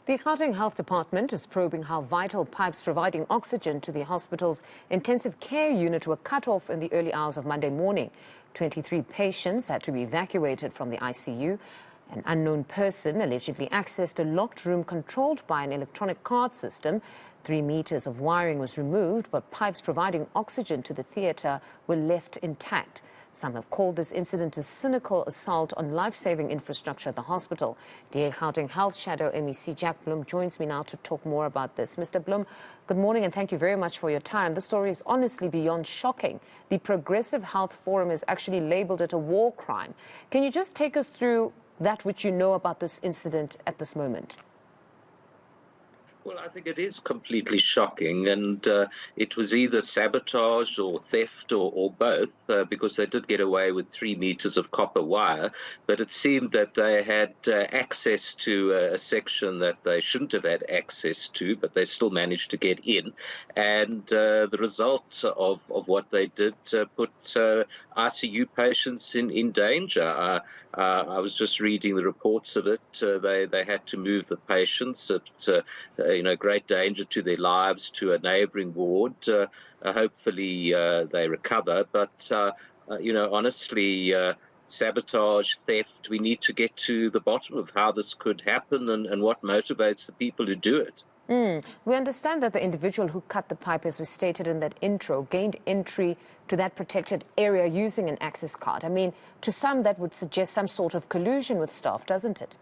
The Gauteng Health Department is probing how vital pipes providing oxygen to the hospital's intensive care unit were cut off in the early hours of Monday morning. 23 patients had to be evacuated from the ICU. An unknown person allegedly accessed a locked room controlled by an electronic card system. 3 meters of wiring was removed, but pipes providing oxygen to the theatre were left intact. Some have called this incident a cynical assault on life-saving infrastructure at the hospital. DA Gauteng Health Shadow MEC Jack Bloem joins me now to talk more about this. Mr. Bloem, good morning and thank you very much for your time. The story is honestly beyond shocking. The Progressive Health Forum has actually labelled it a war crime. Can you just take us through that which you know about this incident at this moment? Well, I think it is completely shocking, and it was either sabotage or theft or both, because they did get away with 3 meters of copper wire, but it seemed that they had access to a section that they shouldn't have had access to, but they still managed to get in, and the result of what they did put ICU patients in danger. I was just reading the reports of it. They had to move the patients at great danger to their lives to a neighbouring ward. Hopefully they recover. But, honestly, sabotage, theft, we need to get to the bottom of how this could happen and what motivates the people who do it. We understand that the individual who cut the pipe, as we stated in that intro, gained entry to that protected area using an access card. I mean, to some that would suggest some sort of collusion with staff, doesn't it?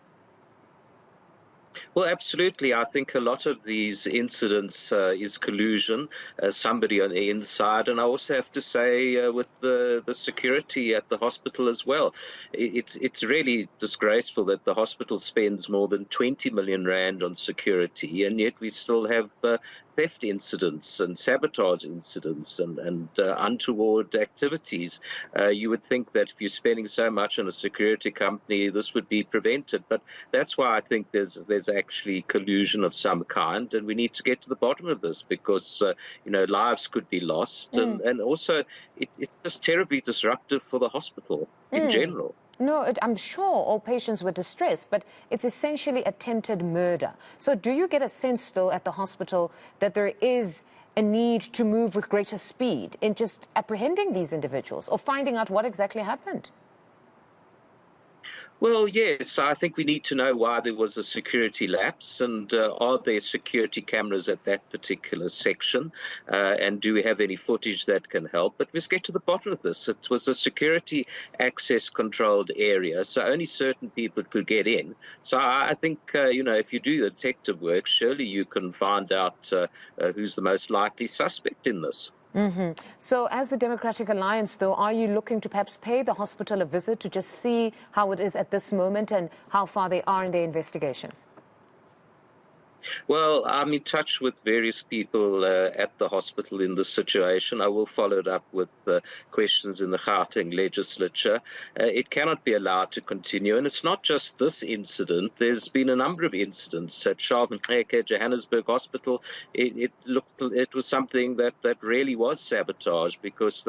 Well, absolutely. I think a lot of these incidents is collusion, somebody on the inside. And I also have to say with the security at the hospital as well. It's really disgraceful that the hospital spends more than 20 million rand on security, and yet we still have theft incidents and sabotage incidents and untoward activities. You would think that if you're spending so much on a security company, this would be prevented. But that's why I think there's actually collusion of some kind, and we need to get to the bottom of this because lives could be lost, and also it's just terribly disruptive for the hospital in general. No, I'm sure all patients were distressed, but it's essentially attempted murder. So do you get a sense, though, at the hospital that there is a need to move with greater speed in just apprehending these individuals or finding out what exactly happened? Well, yes, I think we need to know why there was a security lapse, and are there security cameras at that particular section, and do we have any footage that can help? But let's get to the bottom of this. It was a security access controlled area, so only certain people could get in. So I think, if you do the detective work, surely you can find out who's the most likely suspect in this. So as the Democratic Alliance, though, are you looking to perhaps pay the hospital a visit to just see how it is at this moment and how far they are in their investigations? Well, I'm in touch with various people at the hospital in this situation. I will follow it up with questions in the Gauteng legislature. It cannot be allowed to continue. And it's not just this incident. There's been a number of incidents at Charles Mxeke, Johannesburg Hospital. It was something that really was sabotage because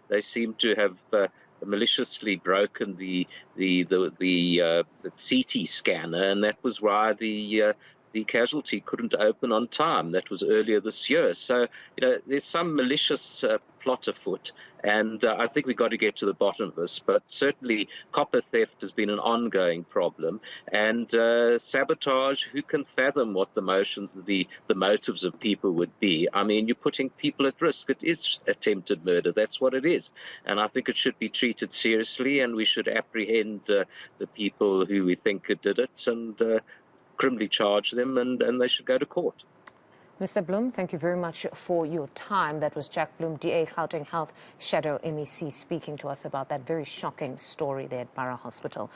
they seem to have maliciously broken the CT scanner, and that was why the casualty couldn't open on time. That was earlier this year. So, there's some malicious plot afoot, and I think we've got to get to the bottom of this. But certainly copper theft has been an ongoing problem, and sabotage, who can fathom what the motives of people would be? I mean, you're putting people at risk. It is attempted murder. That's what it is. And I think it should be treated seriously, and we should apprehend the people who we think did it and criminally charge them, and they should go to court. Mr. Bloem, thank you very much for your time. That was Jack Bloem, DA Gauteng Health Shadow MEC, speaking to us about that very shocking story there at Baragwanath Hospital.